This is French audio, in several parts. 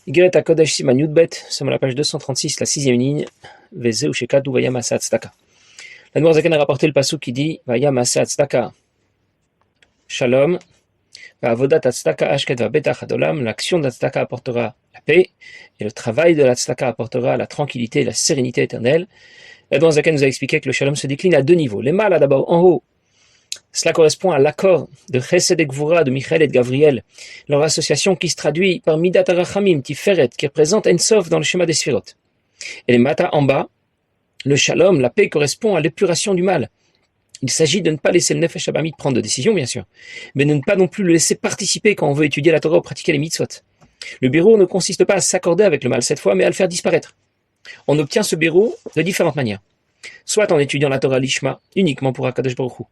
Igeret HaKodesh Siman Yudbet, sommes à la page 236, la sixième ligne. Vezeu Shekadu Vayam Asa Tzedaka. La Noirzaken a rapporté le pasuk qui dit Vayam Asa Tzedaka Shalom. Avodat Tzedaka Ashket Vabetach Adolam. L'action de la Tzedaka apportera la paix et le travail de la Tzedaka apportera la tranquillité et la sérénité éternelle. La Noirzaken nous a expliqué que le Shalom se décline à deux niveaux. Les mâles, d'abord en haut. Cela correspond à l'accord de Chesed et Gvura de Michael et de Gavriel, leur association qui se traduit par Midat HaRachamim, Tiferet, qui représente Ensof dans le schéma des Sphirot. Et les Mata en bas, le Shalom, la paix, correspond à l'épuration du mal. Il s'agit de ne pas laisser le Nefesh Abamit prendre de décision, bien sûr, mais de ne pas non plus le laisser participer quand on veut étudier la Torah ou pratiquer les mitzvot. Le birur ne consiste pas à s'accorder avec le mal cette fois, mais à le faire disparaître. On obtient ce birur de différentes manières. Soit en étudiant la Torah Lishma, uniquement pour HaKadosh Baruch Hu.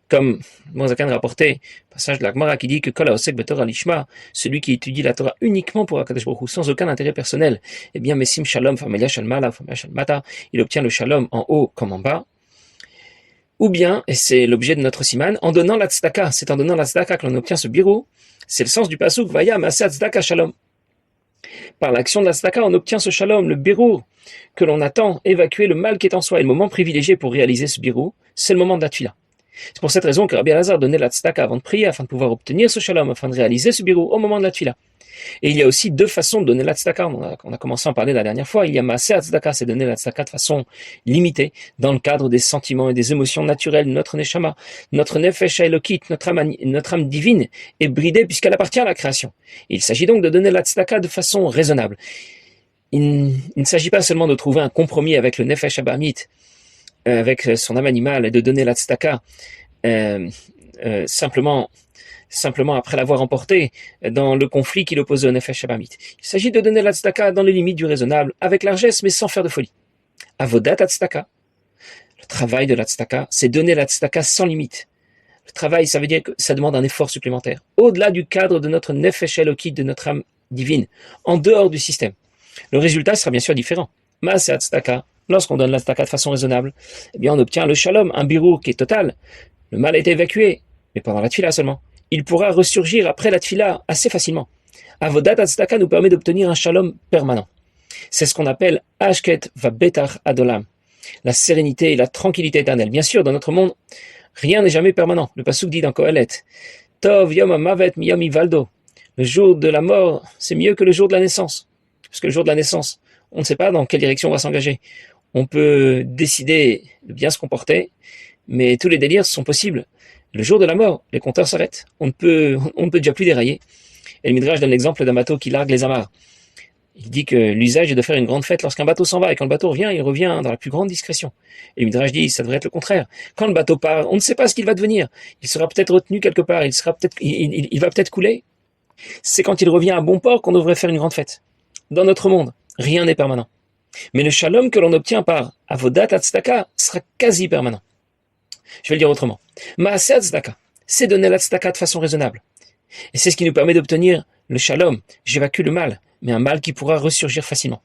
Comme Mozakan rapportait, passage de la Gemara qui dit que Kol haosek beTorah lishma, celui qui étudie la Torah uniquement pour HaKadosh Baruch Hu, sans aucun intérêt personnel, eh bien Mesim Shalom, Famelia Shalmala, Famelia Shalmata, il obtient le Shalom en haut comme en bas. Ou bien, et c'est l'objet de notre siman, en donnant la tzedaka, c'est en donnant la tzedaka que l'on obtient ce birou, c'est le sens du pasuk Vayam Asa Tzedaka Shalom. Par l'action de la tzedaka, on obtient ce shalom, le birou, que l'on attend, évacuer le mal qui est en soi. Et le moment privilégié pour réaliser ce birou, c'est le moment de la tefila. C'est pour cette raison que Rabbi Elazar donnait la tzedaka avant de prier, afin de pouvoir obtenir ce shalom, afin de réaliser ce birou au moment de la tefila. Et il y a aussi deux façons de donner la tzedaka. On a commencé à en parler la dernière fois. Il y a maaseh tzedaka, c'est donner la tzedaka de façon limitée, dans le cadre des sentiments et des émotions naturelles. Notre neshama, notre nefesh elokit, notre âme divine est bridée puisqu'elle appartient à la création. Il s'agit donc de donner la tzedaka de façon raisonnable. Il ne s'agit pas seulement de trouver un compromis avec le nefesh abamit, avec son âme animale, et de donner la tzedaka simplement après l'avoir emporté dans le conflit qui l'oppose au nefesh abamit. Il s'agit de donner la tzedaka dans les limites du raisonnable, avec largesse, mais sans faire de folie. Avodat tzedaka, le travail de la tzedaka, c'est donner la tzedaka sans limite. Le travail, ça veut dire que ça demande un effort supplémentaire, au-delà du cadre de notre nefesh elokit, de notre âme divine, en dehors du système. Le résultat sera bien sûr différent. Maaseh tzedaka, lorsqu'on donne la tzedaka de façon raisonnable, eh bien on obtient le shalom, un birur qui est total. Le mal a été évacué, mais pendant la tefila seulement. Il pourra ressurgir après la tefila assez facilement. Avodat tzedaka nous permet d'obtenir un shalom permanent. C'est ce qu'on appelle Ashket Vabetach Adolam, la sérénité et la tranquillité éternelle. Bien sûr, dans notre monde, rien n'est jamais permanent. Le pasuk dit dans Kohelet, Tov Yom Hamavet Miyom Ivaldo. Le jour de la mort, c'est mieux que le jour de la naissance. Parce que le jour de la naissance, on ne sait pas dans quelle direction on va s'engager. On peut décider de bien se comporter, mais tous les délires sont possibles. Le jour de la mort, les compteurs s'arrêtent. On ne peut déjà plus dérailler. Et le Midrash donne l'exemple d'un bateau qui largue les amarres. Il dit que l'usage est de faire une grande fête lorsqu'un bateau s'en va, et quand le bateau revient, il revient dans la plus grande discrétion. Et le Midrash dit, ça devrait être le contraire. Quand le bateau part, on ne sait pas ce qu'il va devenir. Il sera peut-être retenu quelque part, il va peut-être couler. C'est quand il revient à bon port qu'on devrait faire une grande fête. Dans notre monde, rien n'est permanent. Mais le shalom que l'on obtient par avodat tzedaka sera quasi permanent. Je vais le dire autrement. Maaseh tzedaka, c'est donner la tzedaka de façon raisonnable. Et c'est ce qui nous permet d'obtenir le shalom. J'évacue le mal, mais un mal qui pourra ressurgir facilement.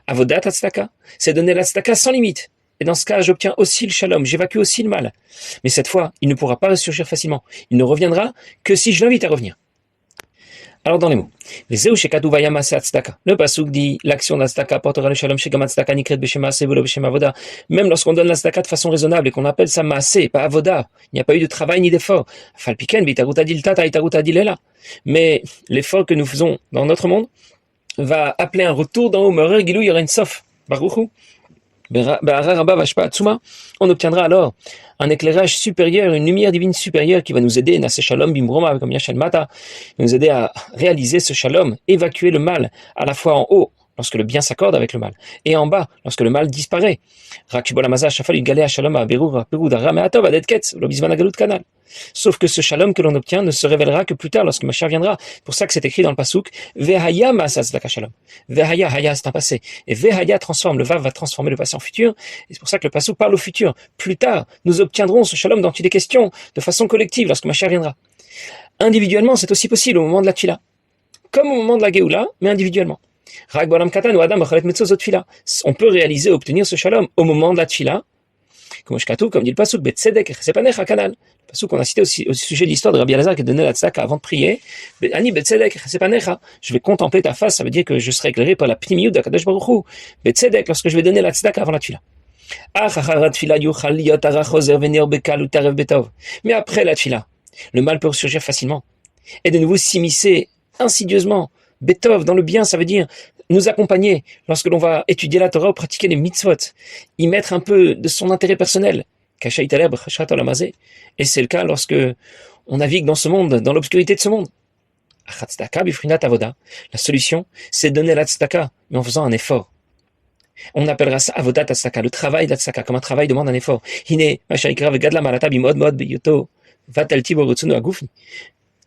Avodat tzedaka, c'est donner la tzedaka sans limite. Et dans ce cas, j'obtiens aussi le shalom, j'évacue aussi le mal. Mais cette fois, il ne pourra pas ressurgir facilement. Il ne reviendra que si je l'invite à revenir. Alors dans les mots, le pasuk dit l'action de la tzedaka apportera le shalom shegam tzedaka nikret b'shem maaseh v'lo b'shem avoda. Même lorsqu'on donne la tzedaka de façon raisonnable et qu'on appelle ça maaseh, pas avoda, il n'y a pas eu de travail ni d'effort. Falpiken v'itagut adil tata itagut adil ela. Mais l'effort que nous faisons dans notre monde va appeler un retour d'en haut. Merer gilou yoren sof baruchu. On obtiendra alors un éclairage supérieur, une lumière divine supérieure qui va nous aider, comme nous aider à réaliser ce shalom, évacuer le mal à la fois en haut, lorsque le bien s'accorde avec le mal, et en bas, lorsque le mal disparaît. Sauf que ce shalom que l'on obtient ne se révélera que plus tard, lorsque Mashiach viendra. C'est pour ça que c'est écrit dans le pasuk Vehaya Maaseh tzedaka shalom. Vehaya, Haya c'est un passé. Et Vehaya transforme, le Vav va transformer le passé en futur. Et c'est pour ça que le pasuk parle au futur. Plus tard, nous obtiendrons ce shalom dont il est question, de façon collective, lorsque Mashiach viendra. Individuellement, c'est aussi possible au moment de la tefila. Comme au moment de la Géoula, mais individuellement. On peut réaliser, obtenir ce shalom au moment de la tefila, Comme dit le pasuk, betzedek echsepanecha kanal. Le pasuk qu'on a cité aussi au sujet de l'histoire de Rabbi Elazar qui donnait la tzedaka avant de prier. Ani betzedek echsepanecha. Je vais contempler ta face, ça veut dire que je serai éclairé par la pnimiut d'Akadosh Baruch Hu. Betzedek, lorsque je vais donner la tzedaka avant la tefila. Mais après la tefila, le mal peut ressurgir facilement et de nouveau s'immiscer insidieusement. Betov, dans le bien, ça veut dire nous accompagner lorsque l'on va étudier la Torah ou pratiquer les mitzvot, y mettre un peu de son intérêt personnel. Et c'est le cas lorsque on navigue dans ce monde, dans l'obscurité de ce monde. La solution, c'est donner la tzedaka, mais en faisant un effort. On appellera ça avodat tzedaka, le travail de la tzedaka, comme un travail demande un effort.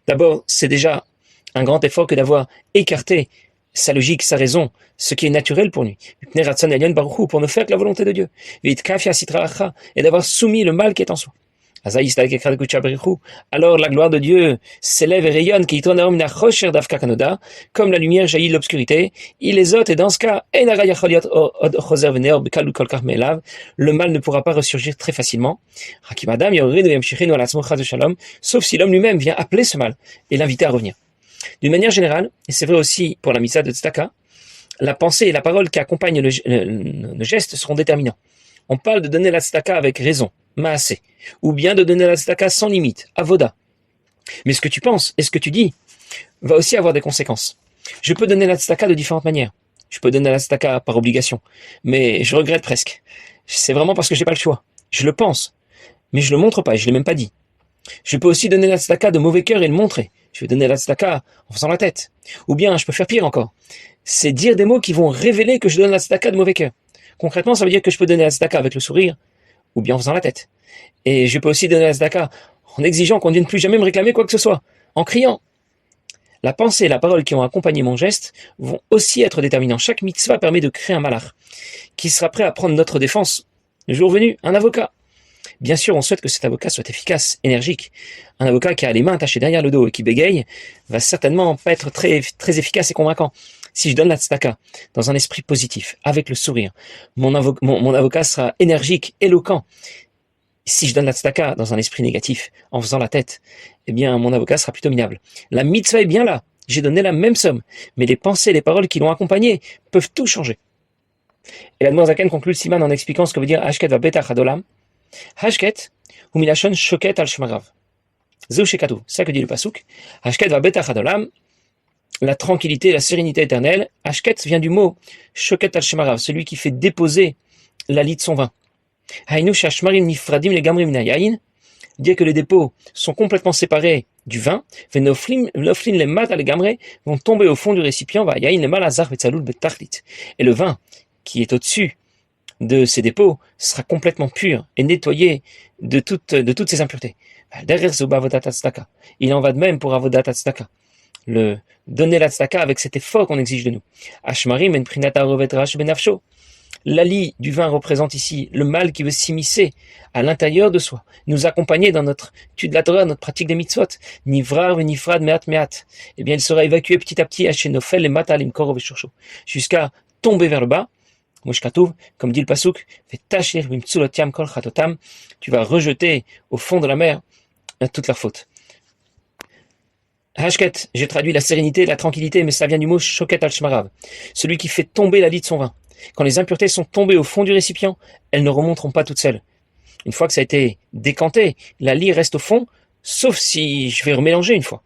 D'abord, c'est déjà un grand effort que d'avoir écarté sa logique, sa raison, ce qui est naturel pour lui, pour ne faire que la volonté de Dieu, et d'avoir soumis le mal qui est en soi. Alors la gloire de Dieu s'élève et rayonne, comme la lumière jaillit de l'obscurité, il les ôte, et dans ce cas, le mal ne pourra pas ressurgir très facilement, sauf si l'homme lui-même vient appeler ce mal et l'inviter à revenir. D'une manière générale, et c'est vrai aussi pour la mitzvah de tzedaka, la pensée et la parole qui accompagnent le geste seront déterminants. On parle de donner la tzedaka avec raison, maasé, ou bien de donner la tzedaka sans limite, avoda. Mais ce que tu penses et ce que tu dis va aussi avoir des conséquences. Je peux donner la tzedaka de différentes manières. Je peux donner la tzedaka par obligation, mais je regrette presque. C'est vraiment parce que j'ai pas le choix. Je le pense, mais je le montre pas et je l'ai même pas dit. Je peux aussi donner la tzedaka de mauvais cœur et le montrer. Je vais donner la tzedaka en faisant la tête. Ou bien, je peux faire pire encore. C'est dire des mots qui vont révéler que je donne la tzedaka de mauvais cœur. Concrètement, ça veut dire que je peux donner la tzedaka avec le sourire, ou bien en faisant la tête. Et je peux aussi donner la tzedaka en exigeant qu'on ne vienne plus jamais me réclamer quoi que ce soit, en criant. La pensée et la parole qui ont accompagné mon geste vont aussi être déterminants. Chaque mitzvah permet de créer un malach, qui sera prêt à prendre notre défense. Le jour venu, un avocat. Bien sûr, on souhaite que cet avocat soit efficace, énergique. Un avocat qui a les mains attachées derrière le dos et qui bégaye va certainement pas être très, très efficace et convaincant. Si je donne la tzedaka dans un esprit positif, avec le sourire, mon avocat sera énergique, éloquent. Si je donne la tzedaka dans un esprit négatif, en faisant la tête, eh bien, mon avocat sera plutôt minable. La mitzvah est bien là. J'ai donné la même somme. Mais les pensées, les paroles qui l'ont accompagné peuvent tout changer. Et l'Admor Zaken conclut le siman en expliquant ce que veut dire Hashket va betach adolam. Hashket, ou milachon shoket al shmarav. Zeu shekatu. C'est ça que dit le pasuk. Hashket va betach adolam. La tranquillité, la sérénité éternelle. Hashket vient du mot shoket al shmarav, celui qui fait déposer la lie de son vin. Hainu shashmarim nifradim le gamrim nayayin. Dire que les dépôts sont complètement séparés du vin. Venoflin les mat les gamre vont tomber au fond du récipient. Va yayin le malazar vetzalul betachlit. Et le vin qui est au-dessus de ces dépôts sera complètement pur et nettoyé de toutes ces impuretés. Il en va de même pour avodat tzedaka. Le donner la tzedaka avec cet effort qu'on exige de nous. Ashmarim en prinata rovetrash benafsho. L'ali du vin représente ici le mal qui veut s'immiscer à l'intérieur de soi, nous accompagner dans notre étude de la Torah, notre pratique des mitzvot. Nivrar venifrad meat meat. Eh bien, il sera évacué petit à petit Hachenofel et matal imkorov et jusqu'à tomber vers le bas. Moshkatouv, comme dit le pasuk, tu vas rejeter au fond de la mer toute leur faute. Hashket, j'ai traduit la sérénité, la tranquillité, mais ça vient du mot shoket al shmarav, celui qui fait tomber la lie de son vin. Quand les impuretés sont tombées au fond du récipient, elles ne remonteront pas toutes seules. Une fois que ça a été décanté, la lie reste au fond, sauf si je vais remélanger une fois.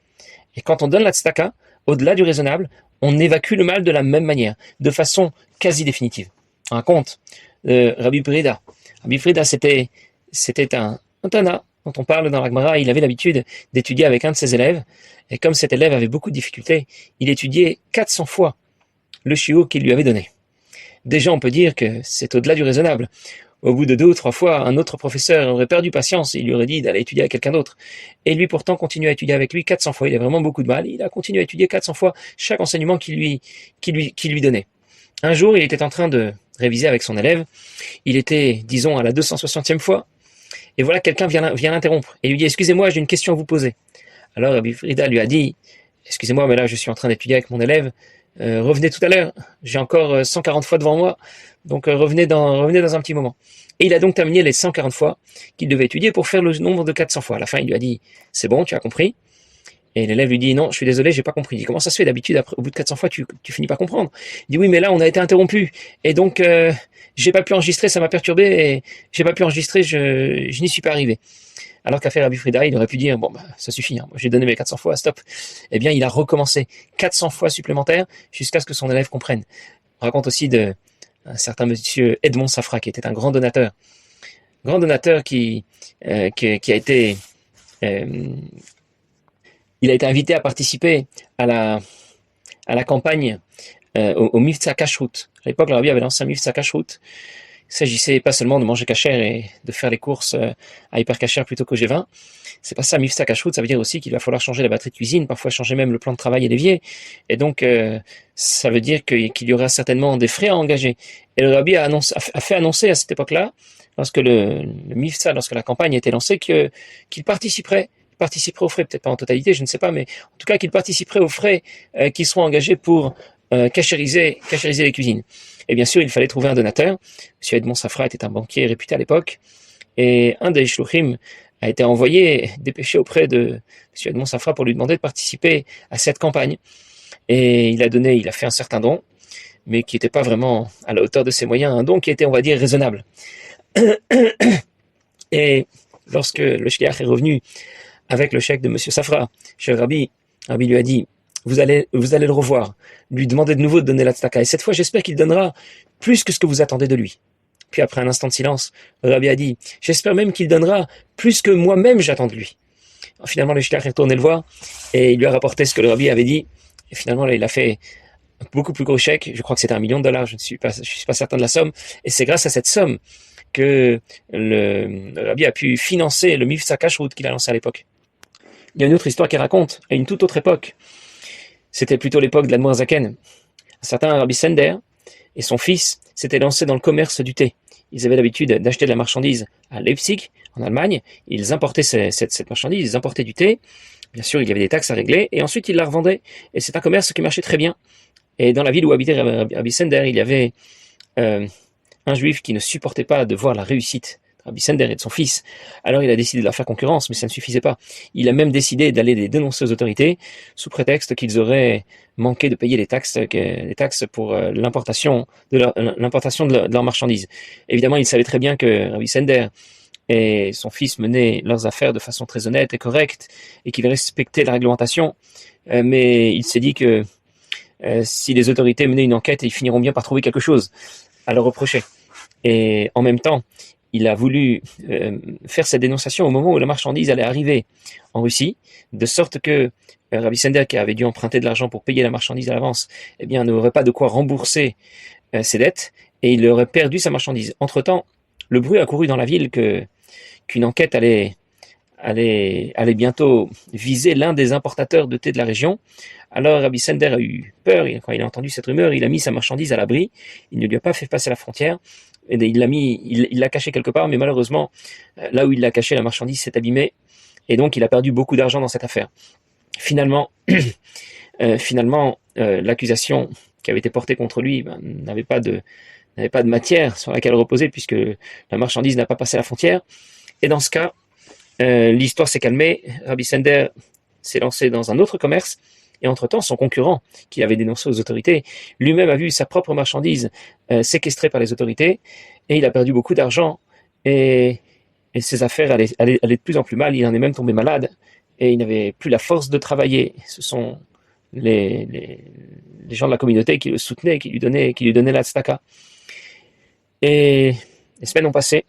Et quand on donne la tzedaka, au-delà du raisonnable, on évacue le mal de la même manière, de façon quasi définitive. Un conte de Rabbi Frida. Rabbi Frida, c'était un Tana dont on parle dans la Gemara. Il avait l'habitude d'étudier avec un de ses élèves. Et comme cet élève avait beaucoup de difficultés, il étudiait 400 fois le shiur qu'il lui avait donné. Déjà, on peut dire que c'est au-delà du raisonnable. Au bout de 2 ou 3 fois, un autre professeur aurait perdu patience et il lui aurait dit d'aller étudier avec quelqu'un d'autre. Et lui, pourtant, continue à étudier avec lui 400 fois. Il a vraiment beaucoup de mal. Il a continué à étudier 400 fois chaque enseignement qu'il lui donnait. Un jour, il était en train de réviser avec son élève. Il était, disons, à la 260e fois. Et voilà, quelqu'un vient l'interrompre et lui dit « Excusez-moi, j'ai une question à vous poser. » Alors, Rabbi Frida lui a dit « Excusez-moi, mais là, je suis en train d'étudier avec mon élève. revenez tout à l'heure, j'ai encore 140 fois devant moi, donc revenez dans un petit moment. Et il a donc terminé les 140 fois qu'il devait étudier pour faire le nombre de 400 fois. À la fin, il lui a dit, c'est bon, tu as compris? Et l'élève lui dit, non, je suis désolé, j'ai pas compris. Il dit, comment ça se fait d'habitude, au bout de 400 fois, tu finis par comprendre? Il dit, oui, mais là, on a été interrompu. Et donc, j'ai pas pu enregistrer, ça m'a perturbé, et j'ai pas pu enregistrer, je n'y suis pas arrivé. Alors qu'à faire Rabbi Frida, il aurait pu dire, bon, bah, ça suffit, hein, j'ai donné mes 400 fois, stop. Eh bien, il a recommencé 400 fois supplémentaires jusqu'à ce que son élève comprenne. On raconte aussi de un certain monsieur Edmond Safra, qui était un grand donateur qui a été, euh, il a été invité à participer à la campagne, au Mivtza Kashrut. À l'époque, le Rabbi avait lancé un Mivtza Kashrut. Il s'agissait pas seulement de manger kasher et de faire les courses à hyper kasher plutôt qu'au G20. C'est pas ça, Mivtza Kashrut, ça veut dire aussi qu'il va falloir changer la batterie de cuisine, parfois changer même le plan de travail et l'évier. Et donc, ça veut dire qu'il y aura certainement des frais à engager. Et le Rabbi a fait annoncer à cette époque-là, lorsque le Mivtza, lorsque la campagne a été lancée, qu'il participerait aux frais, peut-être pas en totalité, je ne sais pas, mais en tout cas qu'il participerait aux frais qui seront engagés pour cachériser les cuisines. Et bien sûr, il fallait trouver un donateur. M. Edmond Safra était un banquier réputé à l'époque, et un des shluchim a été envoyé, dépêché auprès de M. Edmond Safra pour lui demander de participer à cette campagne. Et il a fait un certain don, mais qui n'était pas vraiment à la hauteur de ses moyens, un don qui était, on va dire, raisonnable. Et lorsque le shliach est revenu avec le chèque de M. Safra chez le Rabbi lui a dit, vous allez le revoir, lui demander de nouveau de donner la tzedaka. Et cette fois, j'espère qu'il donnera plus que ce que vous attendez de lui. Puis après un instant de silence, le Rabbi a dit, j'espère même qu'il donnera plus que moi-même j'attends de lui. Alors, finalement, le shliach est retourné le voir et il lui a rapporté ce que le Rabbi avait dit. Et finalement, là, il a fait un beaucoup plus gros chèque. Je crois que c'était $1 million. Je ne suis pas certain de la somme. Et c'est grâce à cette somme que le Rabbi a pu financer le Mivtza Kashrut qu'il a lancé à l'époque. Il y a une autre histoire qui raconte, à une toute autre époque. C'était plutôt l'époque de l'Admour Zaken. Un certain Rabbi Sender et son fils s'étaient lancés dans le commerce du thé. Ils avaient l'habitude d'acheter de la marchandise à Leipzig, en Allemagne. Ils importaient cette marchandise, ils importaient du thé. Bien sûr, il y avait des taxes à régler, et ensuite ils la revendaient. Et c'est un commerce qui marchait très bien. Et dans la ville où habitait Rabbi Sender, il y avait un juif qui ne supportait pas de voir la réussite de Rabbi Sender et de son fils. Alors il a décidé de leur faire concurrence, mais ça ne suffisait pas. Il a même décidé d'aller les dénoncer aux autorités sous prétexte qu'ils auraient manqué de payer les taxes pour l'importation de leurs marchandises. Évidemment, il savait très bien que Rabbi Sender et son fils menaient leurs affaires de façon très honnête et correcte, et qu'ils respectaient la réglementation, mais il s'est dit que si les autorités menaient une enquête, ils finiront bien par trouver quelque chose à leur reprocher. Et en même temps, il a voulu faire cette dénonciation au moment où la marchandise allait arriver en Russie, de sorte que Rabbi Sender, qui avait dû emprunter de l'argent pour payer la marchandise à l'avance, eh bien, n'aurait pas de quoi rembourser ses dettes, et il aurait perdu sa marchandise. Entre-temps, le bruit a couru dans la ville qu'une enquête allait bientôt viser l'un des importateurs de thé de la région. Alors Rabbi Sender a eu peur, quand il a entendu cette rumeur, il a mis sa marchandise à l'abri, il ne lui a pas fait passer la frontière, et il l'a caché quelque part, mais malheureusement, là où il l'a caché, la marchandise s'est abîmée, et donc il a perdu beaucoup d'argent dans cette affaire. Finalement, l'accusation qui avait été portée contre lui n'avait pas de matière sur laquelle reposer, puisque la marchandise n'a pas passé la frontière. Et dans ce cas, l'histoire s'est calmée. Rabbi Sender s'est lancé dans un autre commerce, et entre-temps, son concurrent, qu'il avait dénoncé aux autorités, lui-même a vu sa propre marchandise séquestrée par les autorités, et il a perdu beaucoup d'argent, et ses affaires allaient de plus en plus mal. Il en est même tombé malade, et il n'avait plus la force de travailler. Ce sont les gens de la communauté qui le soutenaient, qui lui donnaient la tzedaka. Et les semaines ont passé.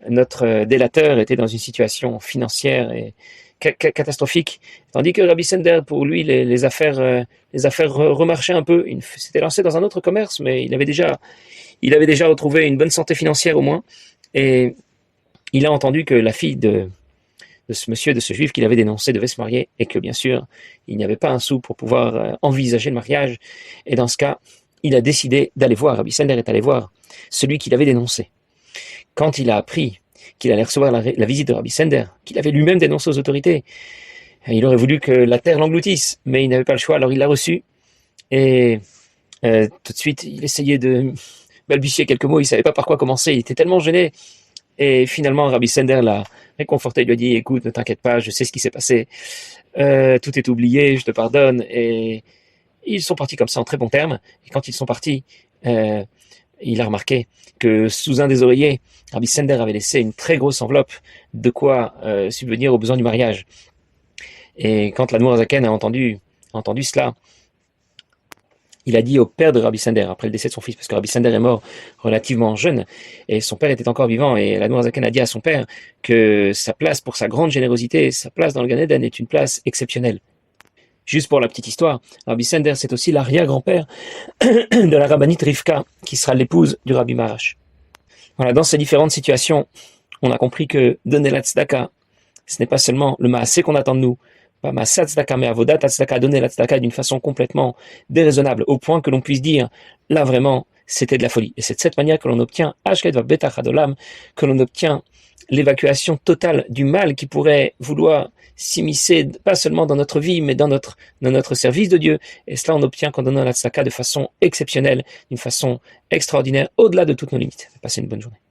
Notre délateur était dans une situation financière et catastrophique, tandis que Rabbi Sender, pour lui, les affaires remarchaient un peu. Il s'était lancé dans un autre commerce, mais il avait déjà retrouvé une bonne santé financière au moins, et il a entendu que la fille de ce monsieur, de ce juif qu'il avait dénoncé, devait se marier, et que bien sûr, il n'y avait pas un sou pour pouvoir envisager le mariage. Et dans ce cas, il a décidé d'aller voir, Rabbi Sender est allé voir celui qu'il avait dénoncé. Quand il a appris qu'il allait recevoir la visite de Rabbi Sender, qu'il avait lui-même dénoncé aux autorités, il aurait voulu que la terre l'engloutisse, mais il n'avait pas le choix, alors il l'a reçu, Et tout de suite, il essayait de balbutier quelques mots, il savait pas par quoi commencer, il était tellement gêné. Et finalement, Rabbi Sender l'a réconforté, il lui a dit, écoute, ne t'inquiète pas, je sais ce qui s'est passé, tout est oublié, je te pardonne. Et ils sont partis comme ça en très bons termes. Et quand ils sont partis, il a remarqué que sous un des oreillers, Rabbi Sender avait laissé une très grosse enveloppe de quoi subvenir aux besoins du mariage. Et quand l'Admour Zaken a entendu cela, il a dit au père de Rabbi Sender, après le décès de son fils, parce que Rabbi Sender est mort relativement jeune, et son père était encore vivant, et l'Admour Zaken a dit à son père que sa place, pour sa grande générosité, sa place dans le Gan Eden est une place exceptionnelle. Juste pour la petite histoire, Rabbi Sender, c'est aussi l'arrière-grand-père de la rabbinite Rivka, qui sera l'épouse du Rabbi Marash. Voilà, dans ces différentes situations, on a compris que donner la tzedaka, ce n'est pas seulement le maasé qu'on attend de nous, pas maasé tzedaka, mais avodat tzedaka, donner la tzedaka d'une façon complètement déraisonnable, au point que l'on puisse dire, là vraiment, c'était de la folie. Et c'est de cette manière que l'on obtient, que l'on obtient l'évacuation totale du mal qui pourrait vouloir s'immiscer, pas seulement dans notre vie, mais dans notre service de Dieu. Et cela, on obtient qu'en donnant la tzedaka de façon exceptionnelle, d'une façon extraordinaire, au-delà de toutes nos limites. Passez une bonne journée.